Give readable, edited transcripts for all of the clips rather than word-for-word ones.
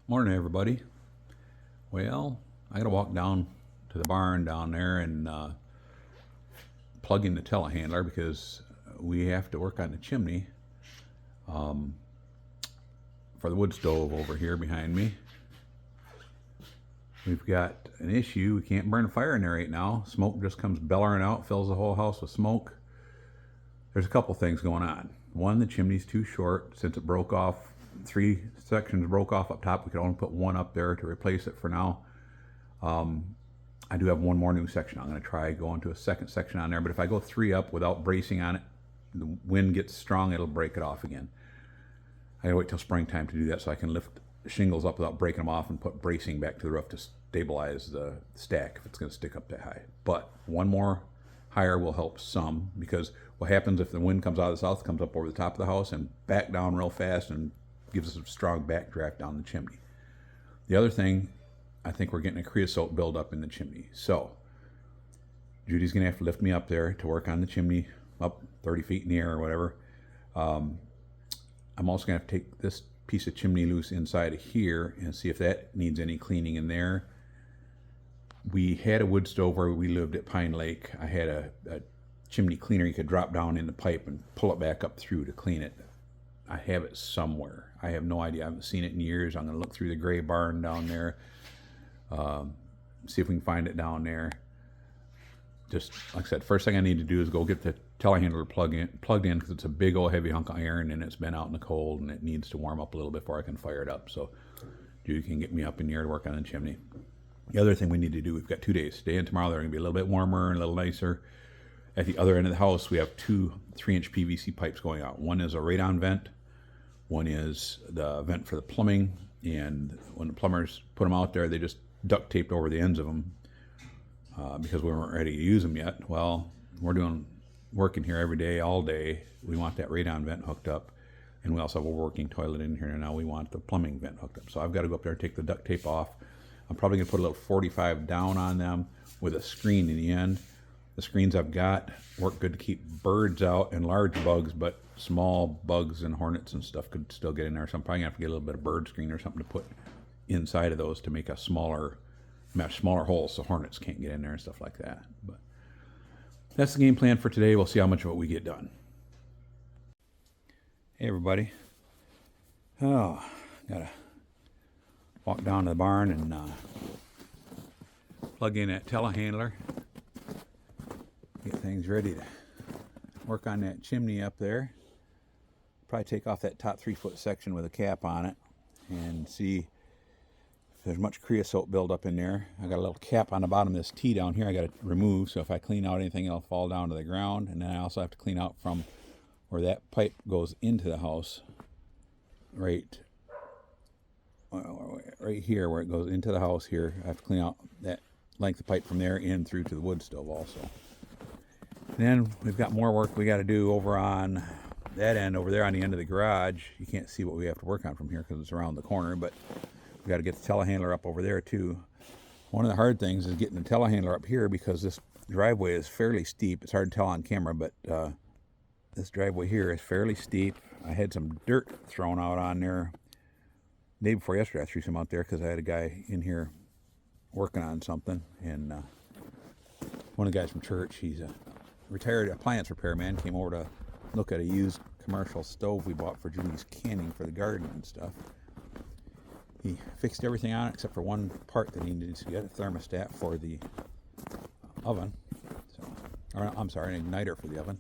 Morning, everybody. Well, I gotta walk down to the barn down there and plug in the telehandler because we have to work on the chimney for the wood stove over here behind me. We've got an issue. We can't burn a fire in there right now. Smoke just comes bellowing out, fills the whole house with smoke. There's a couple things going on. One, the chimney's too short. Since it broke off, 3 sections broke off up top, we could only put one up there to replace it for now. I do have one more new section. I'm going to try going to a second section on there, but if I go 3 up without bracing on it, the wind gets strong, it'll break it off again. I gotta wait till springtime to do that so I can lift the shingles up without breaking them off and put bracing back to the roof to stabilize the stack if it's going to stick up that high. But one more higher will help some, because what happens if the wind comes out of the south, comes up over the top of the house and back down real fast and gives us a strong backdraft down the chimney. The other thing, I think we're getting a creosote buildup in the chimney. So Judy's gonna have to lift me up there to work on the chimney up 30 feet in the air or whatever. I'm also gonna have to take this piece of chimney loose inside of here and see if that needs any cleaning in there. We had a wood stove where we lived at Pine Lake. I had a chimney cleaner you could drop down in the pipe and pull it back up through to clean it. I have it somewhere. I have no idea. I haven't seen it in years. I'm going to look through the gray barn down there, see if we can find it down there. Just like I said, first thing I need to do is go get the telehandler plugged in because it's a big old heavy hunk of iron and it's been out in the cold and it needs to warm up a little before I can fire it up. So you can get me up in here to work on the chimney. The other thing we need to do, we've got 2 days. Today and tomorrow they're going to be a little bit warmer and a little nicer. At the other end of the house, we have 2 3-inch PVC pipes going out. One is a radon vent. One is the vent for the plumbing. And when the plumbers put them out there, they just duct taped over the ends of them because we weren't ready to use them yet. Well, we're working here every day, all day. We want that radon vent hooked up. And we also have a working toilet in here. And now we want the plumbing vent hooked up. So I've got to go up there and take the duct tape off. I'm probably going to put a little 45 down on them with a screen in the end. The screens I've got work good to keep birds out and large bugs, but small bugs and hornets and stuff could still get in there. So I'm probably going to have to get a little bit of bird screen or something to put inside of those to make a smaller holes so hornets can't get in there and stuff like that. But that's the game plan for today. We'll see how much of it we get done. Hey everybody. Oh, gotta walk down to the barn and plug in that telehandler. Get things ready to work on that chimney up there. Probably take off that top 3-foot section with a cap on it and see if there's much creosote buildup in there. I got a little cap on the bottom of this T down here I got to remove, so if I clean out anything it'll fall down to the ground. And then I also have to clean out from where that pipe goes into the house, right here where it goes into the house here. I have to clean out that length of pipe from there in through to the wood stove also. Then we've got more work we got to do over on that end over there on the end of the garage. You can't see what we have to work on from here because it's around the corner, but we got to get the telehandler up over there too. One of the hard things is getting the telehandler up here because this driveway is fairly steep. It's hard to tell on camera, but this driveway here is fairly steep. I had some dirt thrown out on there the day before yesterday. I threw some out there because I had a guy in here working on something, and one of the guys from church, he's a retired appliance repairman, came over to look at a used commercial stove we bought for Judy's canning for the garden and stuff. He fixed everything on it except for one part that he needed to get, a thermostat for the oven. Or I'm sorry, an igniter for the oven.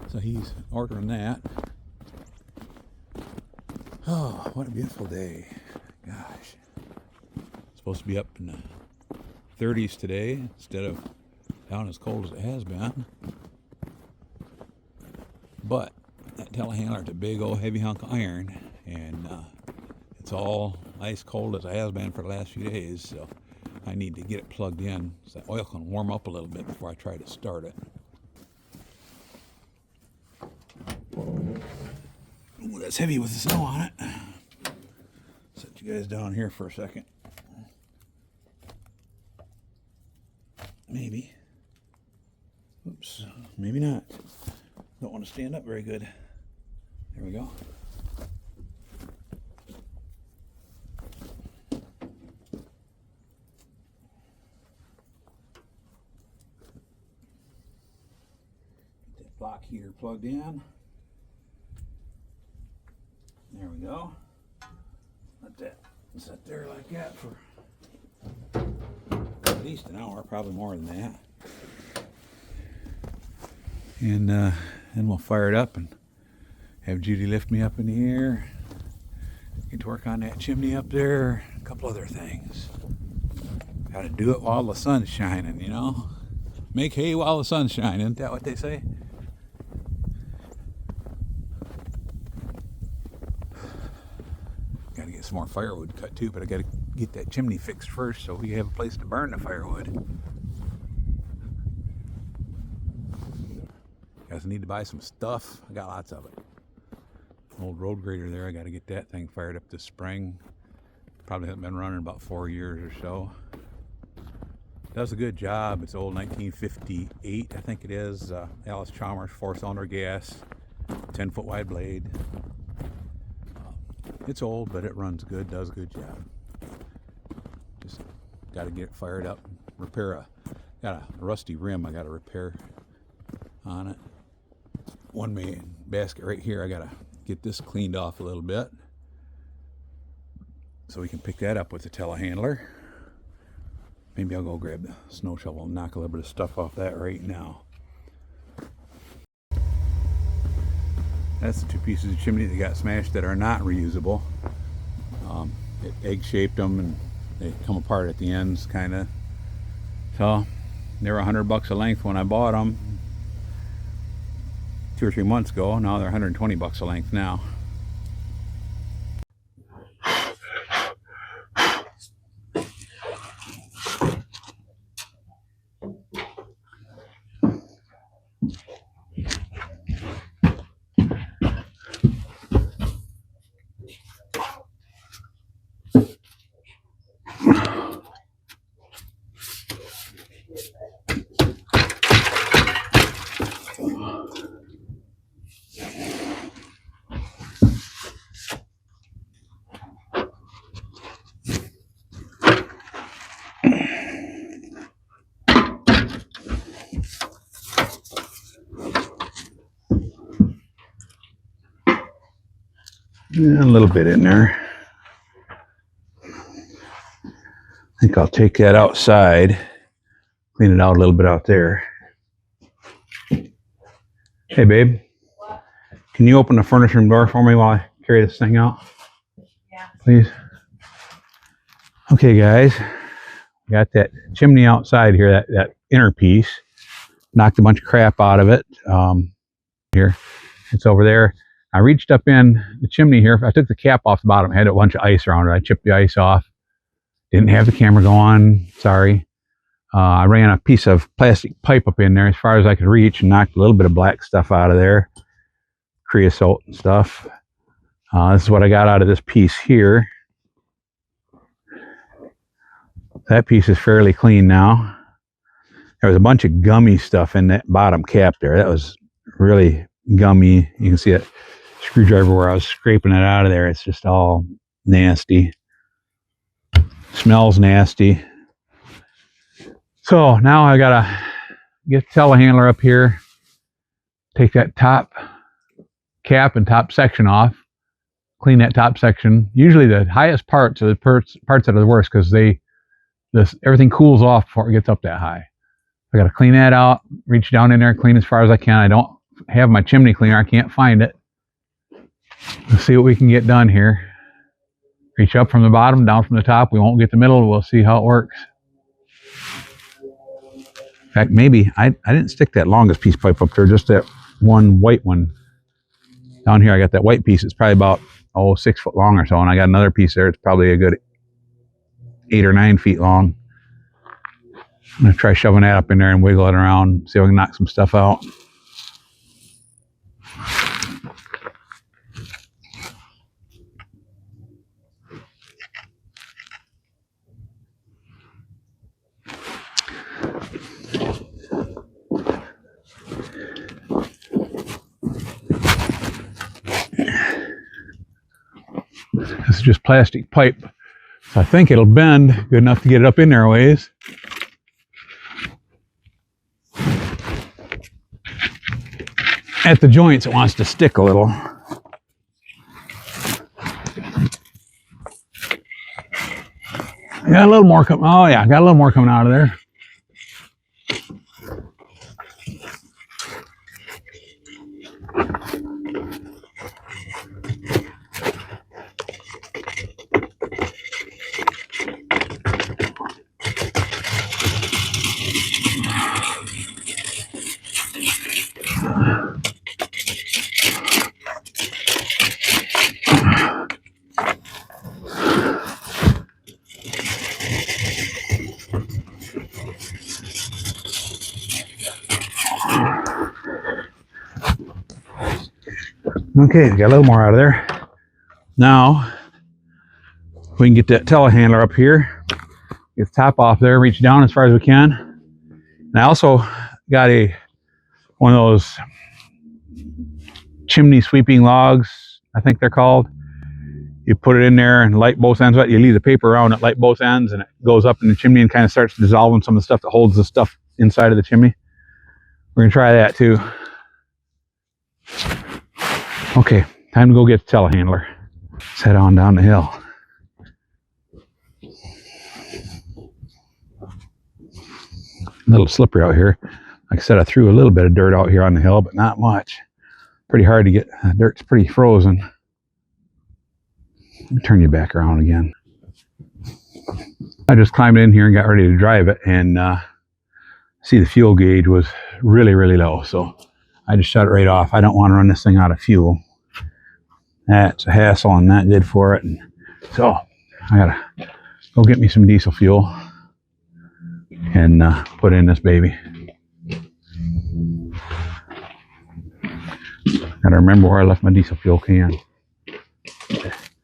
So he's ordering that. Oh, what a beautiful day. Gosh. It's supposed to be up in the 30s today instead of down as cold as it has been. But that telehandler is a big old heavy hunk of iron, and it's all ice cold as it has been for the last few days, so I need to get it plugged in so that oil can warm up a little bit before I try to start it. Ooh, that's heavy with the snow on it. Set you guys down here for a second. Maybe. Oops, maybe not. Don't want to stand up very good. There we go. block heater plugged in. There we go. Let that sit there like that for at least an hour, probably more than that. And then we'll fire it up and have Judy lift me up in the air. Get to work on that chimney up there. A couple other things. Got to do it while the sun's shining, you know. Make hay while the sun's shining. Isn't that what they say? Got to get some more firewood cut too, but I got to get that chimney fixed first so we have a place to burn the firewood. Guys, I need to buy some stuff. I got lots of it. Old road grader there. I got to get that thing fired up this spring. Probably hasn't been running about 4 years or so. Does a good job. It's old 1958, I think it is. Alice Chalmers 4-cylinder gas, 10-foot wide blade. It's old, but it runs good. Does a good job. Just got to get it fired up. Got a rusty rim I got to repair on it. One main basket right here. I got to get this cleaned off a little bit so we can pick that up with the telehandler. Maybe I'll go grab the snow shovel and knock a little bit of stuff off that right now. That's the two pieces of chimney that got smashed that are not reusable. It egg-shaped them and they come apart at the ends, kind of. So they were $100 a length when I bought them 2 or 3 months ago. Now they're $120 a length now. A little bit in there. I think I'll take that outside, clean it out a little bit out there. Hey babe, can you open the furnace room door for me while I carry this thing out? Yeah. Please. Okay guys, got that chimney outside here, that inner piece. Knocked a bunch of crap out of it. Here, it's over there. I reached up in the chimney here. I took the cap off the bottom. I had a bunch of ice around it. I chipped the ice off. Didn't have the camera go on. Sorry. I ran a piece of plastic pipe up in there as far as I could reach and knocked a little bit of black stuff out of there. Creosote and stuff. This is what I got out of this piece here. That piece is fairly clean now. There was a bunch of gummy stuff in that bottom cap there. That was really gummy. You can see that screwdriver where I was scraping it out of there. It's just all nasty. Smells nasty. So now I gotta get the telehandler up here, take that top cap and top section off, clean that top section. Usually the highest parts are the parts that are the worst because everything cools off before it gets up that high. I gotta clean that out, reach down in there, clean as far as I can. I don't have my chimney cleaner. I can't find it. Let's see what we can get done here. Reach up from the bottom, down from the top. We won't get the middle. We'll see how it works. In fact, maybe I didn't stick that longest piece pipe up there, just that one white one. Down here I got that white piece. It's probably about 6 foot long or so, and I got another piece there. It's probably a good 8 or 9 feet long. I'm gonna try shoving that up in there and wiggle it around, see if I can knock some stuff out. This is just plastic pipe, so I think it'll bend good enough to get it up in there a ways. at the joints, it wants to stick a little. Got a little more coming. Oh yeah, got a little more coming out of there. Okay, got a little more out of there. Now, we can get that telehandler up here, get the top off there, reach down as far as we can. And I also got one of those chimney sweeping logs, I think they're called. You put it in there and light both ends. You leave the paper around it, light both ends, and it goes up in the chimney and kind of starts dissolving some of the stuff that holds the stuff inside of the chimney. We're gonna try that too. Okay, time to go get the telehandler. Let's head on down the hill. A little slippery out here. Like I said, I threw a little bit of dirt out here on the hill, but not much. Pretty hard to get. Dirt's pretty frozen. Let me turn you back around again. I just climbed in here and got ready to drive it, and see the fuel gauge was really, really low. So I just shut it right off. I don't want to run this thing out of fuel. That's a hassle and not good for it. And so I gotta go get me some diesel fuel and put in this baby. Gotta remember where I left my diesel fuel can.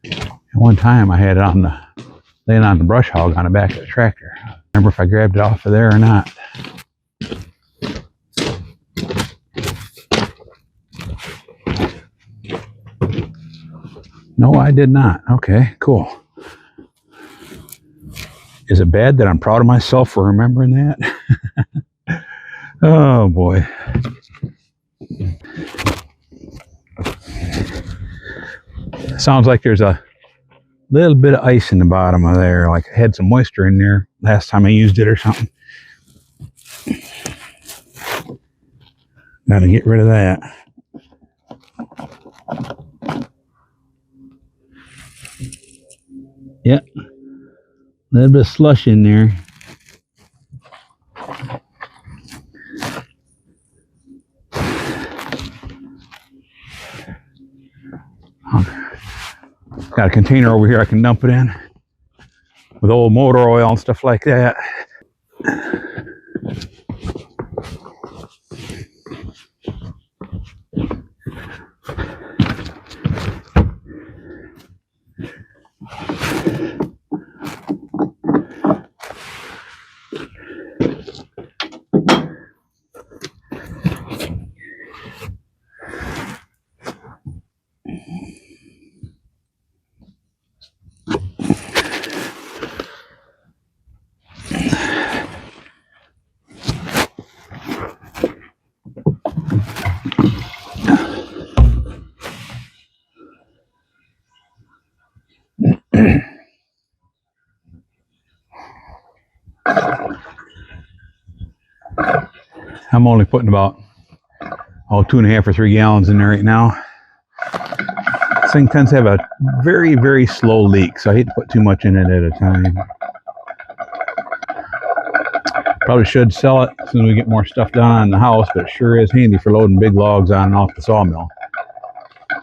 At one time I had it on laying on the brush hog on the back of the tractor. I don't remember if I grabbed it off of there or not. No, I did not. Okay, cool. Is it bad that I'm proud of myself for remembering that? Oh boy. Sounds like there's a little bit of ice in the bottom of there, like it had some moisture in there last time I used it or something. Gotta get rid of that. Yep, a little bit of slush in there. Got a container over here I can dump it in with old motor oil and stuff like that. I'm only putting about 2.5 or 3 gallons in there right now. This thing tends to have a very, very slow leak, so I hate to put too much in it at a time. Probably should sell it as soon as we get more stuff done on the house, but it sure is handy for loading big logs on and off the sawmill.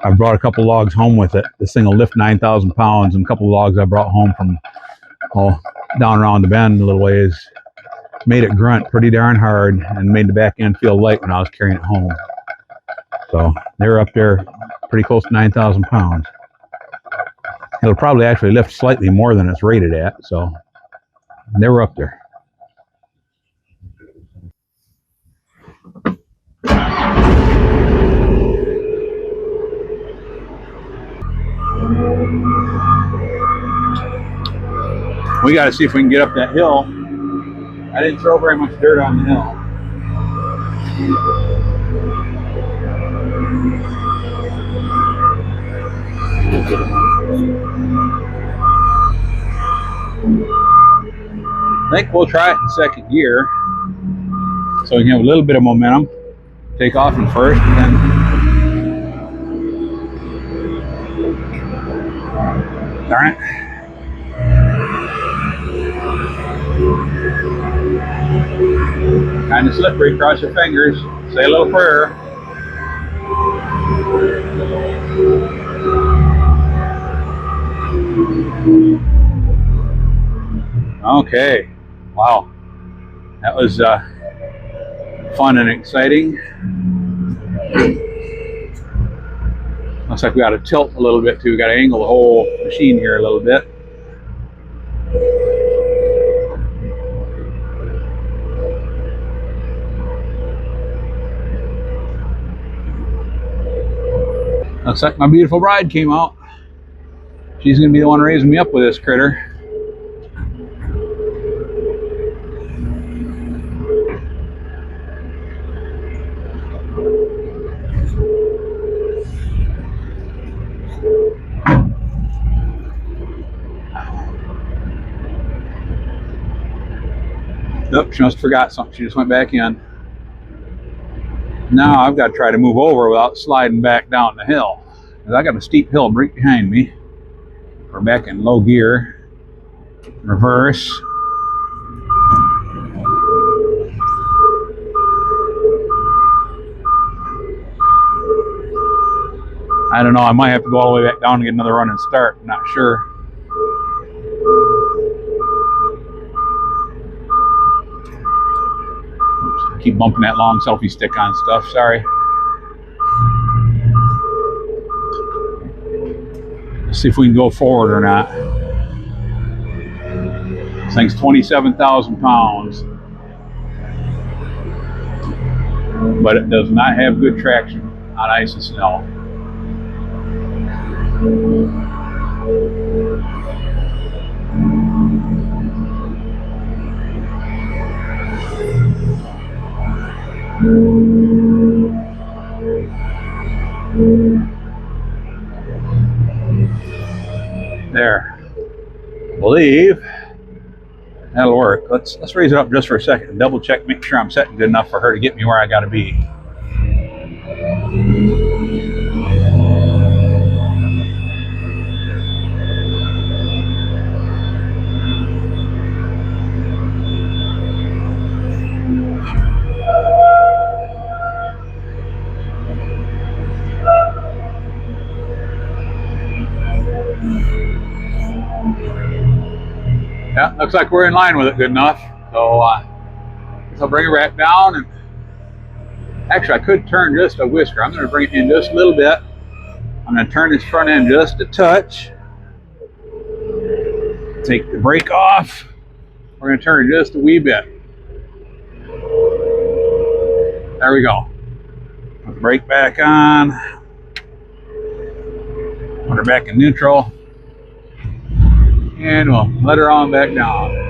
I've brought a couple logs home with it. This thing will lift 9,000 pounds, and a couple of logs I brought home from down around the bend a little ways. Made it grunt pretty darn hard and made the back end feel light when I was carrying it home. So they're up there pretty close to 9,000 pounds. It'll probably actually lift slightly more than it's rated at, so they were up there. We got to see if we can get up that hill. I didn't throw very much dirt on the hill. I think we'll try it in second gear so we can have a little bit of momentum. Take off in first and then darn it. Kind of slippery, cross your fingers, say a little prayer. Okay, wow, that was fun and exciting. Looks like we got to tilt a little bit too. We got to angle the whole machine here a little bit. Looks like my beautiful bride came out. She's going to be the one raising me up with this critter. Nope, she must have forgot something. She just went back in. Now I've got to try to move over without sliding back down the hill. Because I got a steep hill right behind me. We're back in low gear. Reverse. I don't know, I might have to go all the way back down and get another run and start. I'm not sure. Oops, I keep bumping that long selfie stick on stuff, sorry. Let's see if we can go forward or not. This thing's 27,000 pounds. But it does not have good traction on ice and snow. There. I believe that'll work. Let's raise it up just for a second and double check, make sure I'm setting good enough for her to get me where I gotta be. Yeah, looks like we're in line with it good enough. So guess I'll bring it back down. And actually, I could turn just a whisker. I'm going to bring it in just a little bit. I'm going to turn this front end just a touch. Take the brake off. We're going to turn it just a wee bit. There we go. Put the brake back on. Put her back in neutral. And we'll let her on back down.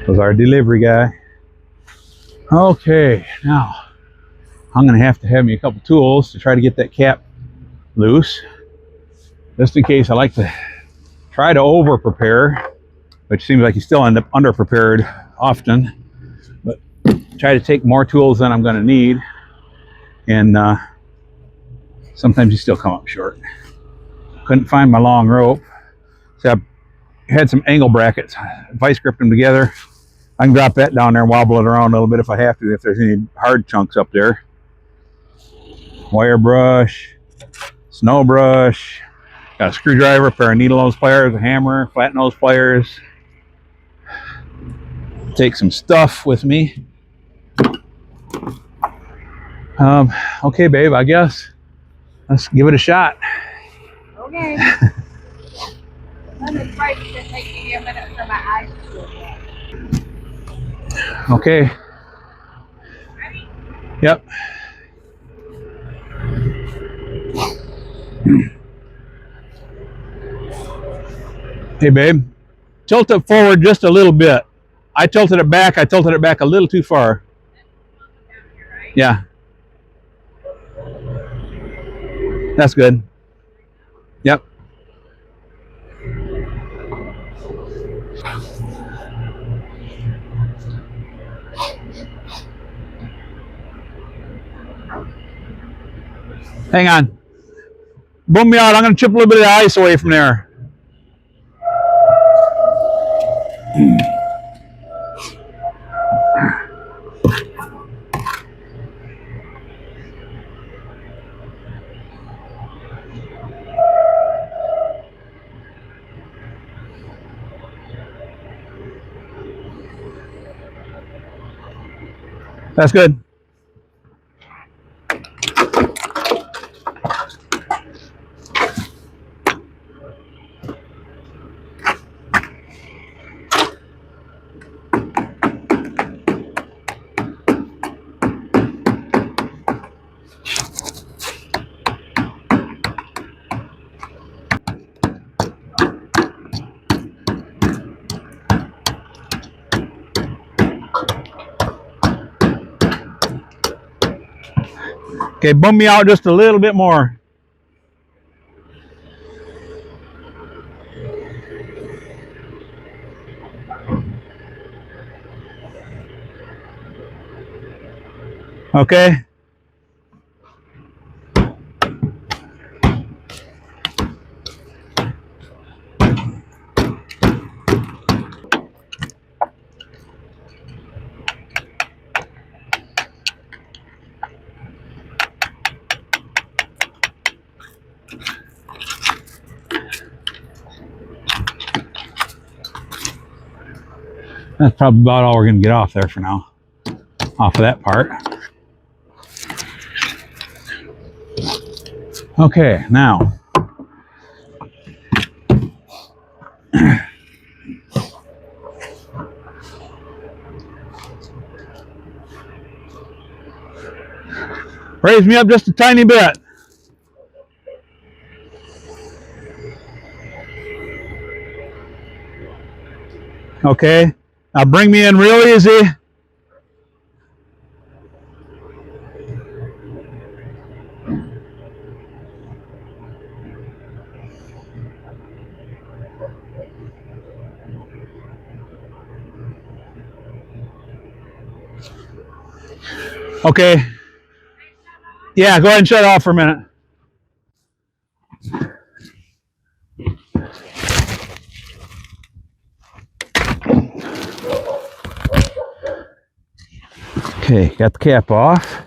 Was our delivery guy. Okay, now I'm gonna have to have me a couple tools to try to get that cap loose. Just in case, I like to try to over prepare, which seems like you still end up under prepared often, but try to take more tools than I'm going to need, and sometimes you still come up short. Couldn't find my long rope, so I had some angle brackets, vice gripped them together. I can drop that down there and wobble it around a little bit if I have to, if there's any hard chunks up there. Wire brush, snow brush. Got a screwdriver, a pair of needle nose pliers, a hammer, flat nose pliers. Take some stuff with me. Okay, babe, I guess. Let's give it a shot. Okay. Let me try to take me a minute for my eyes to go back. Okay. Ready? Yep. Hey, babe. Tilt it forward just a little bit. I tilted it back a little too far. Yeah. That's good. Yep. Hang on. Boom me out. I'm going to chip a little bit of the ice away from there. That's good. Okay, bum me out just a little bit more. Okay. That's probably about all we're going to get off there for now. Off of that part. Okay, now. Raise me up just a tiny bit. Okay. Now bring me in real easy. Okay. Yeah, go ahead and shut it off for a minute. Okay, got the cap off.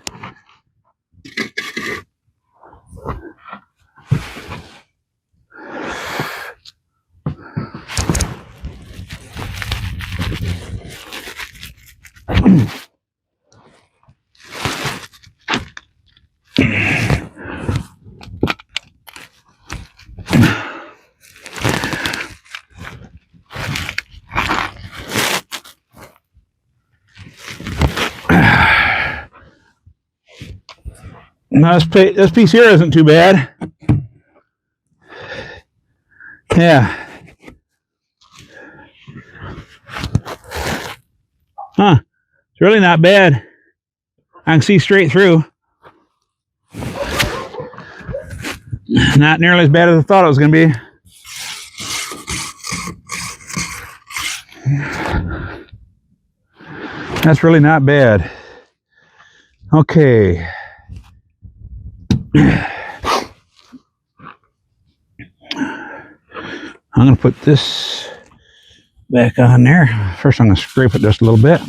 Now this piece here isn't too bad. Yeah. Huh. It's really not bad. I can see straight through. Not nearly as bad as I thought it was going to be. That's really not bad. Okay. I'm going to put this back on there. First, I'm going to scrape it just a little bit.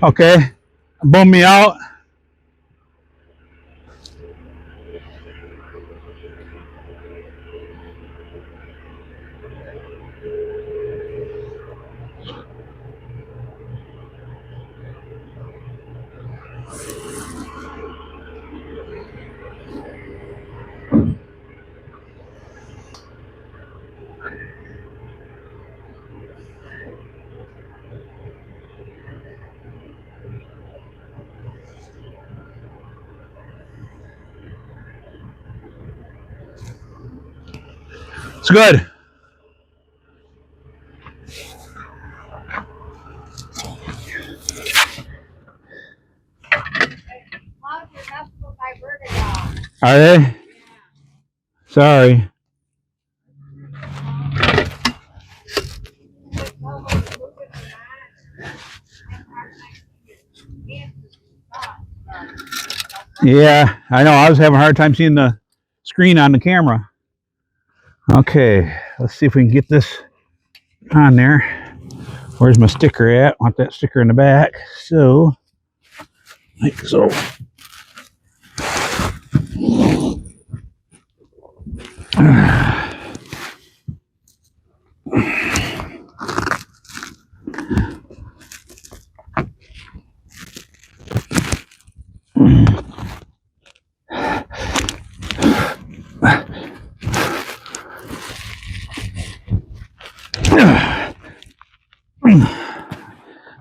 Okay, bum me out. It's good. Clouds are nothing but my burger dog. Are they? Sorry. Just know when you move it around, and our chances stop. Yeah, I know. I was having a hard time seeing the screen on the camera. Okay, let's see if we can get this on there. Where's my sticker at? Want that sticker in the back. So, like so.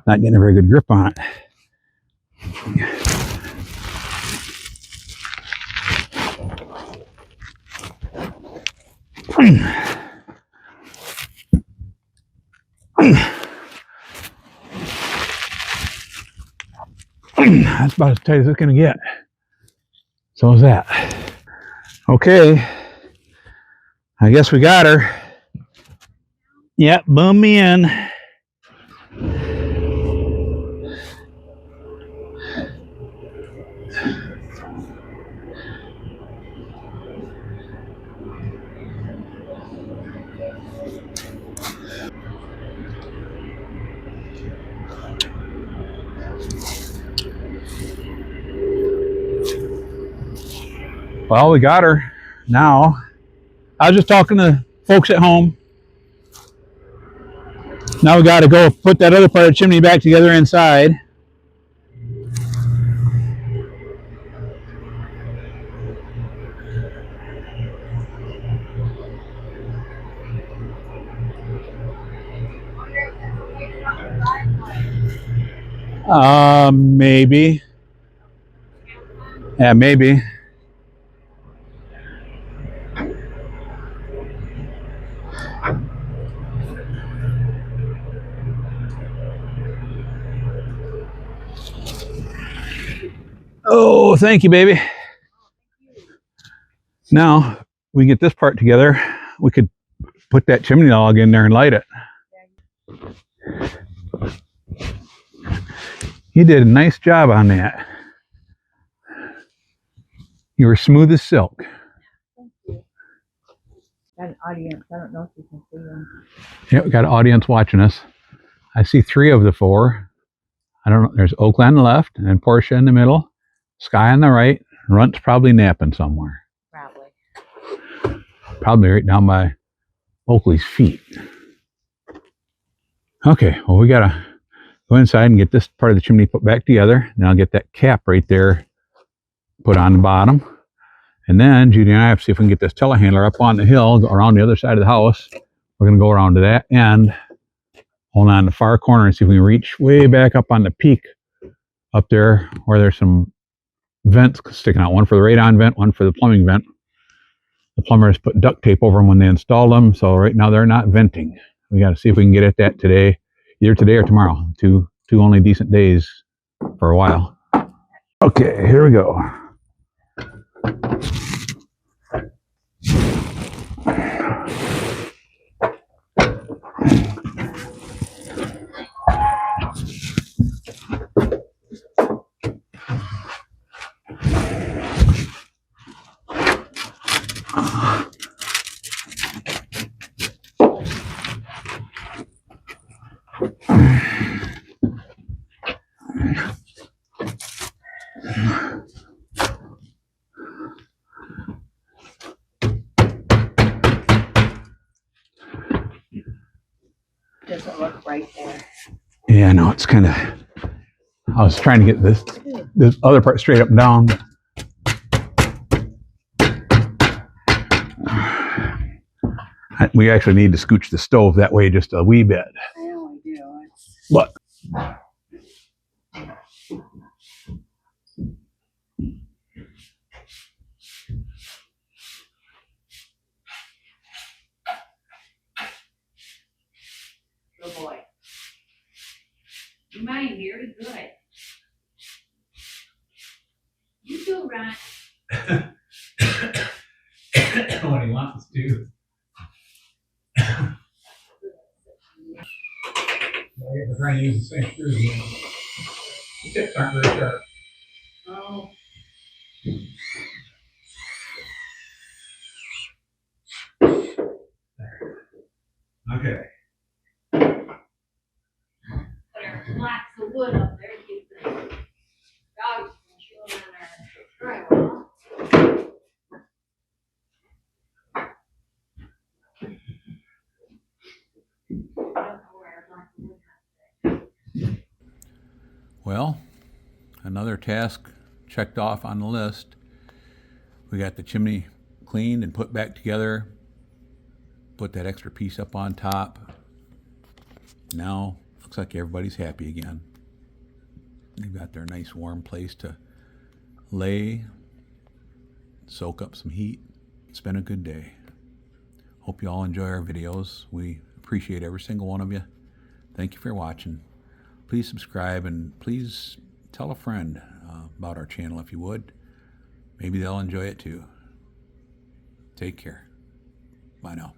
Not getting a very good grip on it. That's about as tight as it's going to get. So is that. Okay. I guess we got her. Yep, boom me in. Well, we got her now. I was just talking to folks at home. Now we got to go put that other part of the chimney back together inside. Maybe. Yeah, maybe. Oh, thank you, baby. Now we get this part together. We could put that chimney log in there and light it. You did a nice job on that. You were smooth as silk. Thank you. Got an audience. I don't know if you can see them. Yeah, we got an audience watching us. I see 3 of the 4. I don't know. There's Oakland on the left, and then Portia in the middle, Sky on the right. Runt's probably napping somewhere. Probably. Probably right down by Oakley's feet. Okay, well, we gotta go inside and get this part of the chimney put back together. Then I'll get that cap right there put on the bottom. And then Judy and I have to see if we can get this telehandler up on the hill, go around the other side of the house. We're gonna go around to that end, hold on the far corner and see if we can reach way back up on the peak up there where there's some vents sticking out. One for the radon vent, one for the plumbing vent. The plumbers put duct tape over them when they installed them, so right now they're not venting. We got to see if we can get at that today, either today or tomorrow. Two only decent days for a while. Okay, here we go. Doesn't look right there. Yeah, no, it's kind of. I was trying to get this other part straight up and down. We actually need to scooch the stove that way just a wee bit. I know I do. But Good boy. You mind, very good. You do, Ron. what he wants to. We're trying to use the same screws again. The tips aren't very sharp. Oh. Okay. Put our blocks of wood up there to keep the dogs from chewing on our drywall. I don't know where our block of wood is. Well, another task checked off on the list. We got the chimney cleaned and put back together. Put that extra piece up on top. Now, looks like everybody's happy again. They've got their nice warm place to lay, soak up some heat. It's been a good day. Hope you all enjoy our videos. We appreciate every single one of you. Thank you for watching. Please subscribe and please tell a friend about our channel if you would. Maybe they'll enjoy it too. Take care. Bye now.